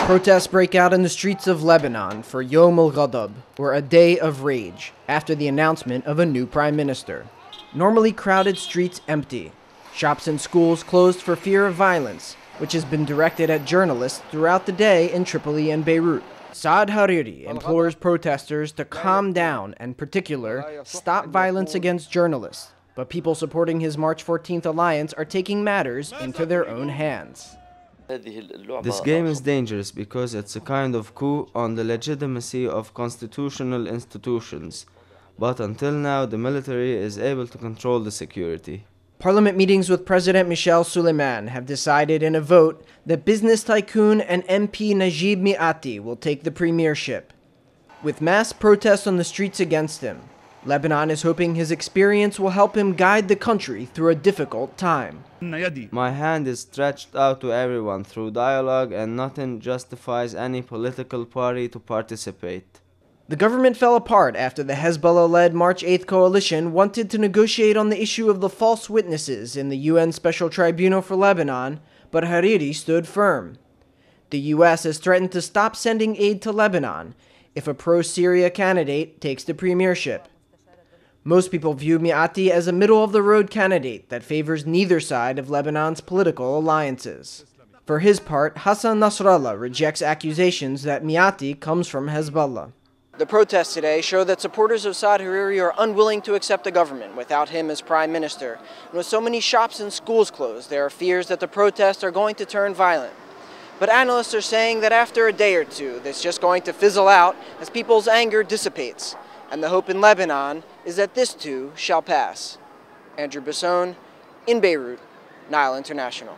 Protests break out in the streets of Lebanon for youm al-ghadab, or a day of rage, after the announcement of a new prime minister. Normally crowded streets empty. Shops and schools closed for fear of violence, which has been directed at journalists throughout the day in Tripoli and Beirut. Saad Hariri implores protesters to calm down and, in particular, stop violence against journalists. But people supporting his March 14th alliance are taking matters into their own hands. This game is dangerous because it's a kind of coup on the legitimacy of constitutional institutions. But until now, the military is able to control the security. Parliament meetings with President Michel Suleiman have decided in a vote that business tycoon and MP Naguib Miqati will take the premiership. With mass protests on the streets against him, Lebanon is hoping his experience will help him guide the country through a difficult time. My hand is stretched out to everyone through dialogue, and nothing justifies any political party to participate. The government fell apart after the Hezbollah-led March 8th coalition wanted to negotiate on the issue of the false witnesses in the UN Special Tribunal for Lebanon, but Hariri stood firm. The U.S. has threatened to stop sending aid to Lebanon if a pro-Syria candidate takes the premiership. Most people view Miqati as a middle-of-the-road candidate that favors neither side of Lebanon's political alliances. For his part, Hassan Nasrallah rejects accusations that Miqati comes from Hezbollah. The protests today show that supporters of Saad Hariri are unwilling to accept a government without him as prime minister. And with so many shops and schools closed, there are fears that the protests are going to turn violent. But analysts are saying that after a day or two, it's just going to fizzle out as people's anger dissipates. And the hope in Lebanon is that this too shall pass. Andrew Basson in Beirut, Nile International.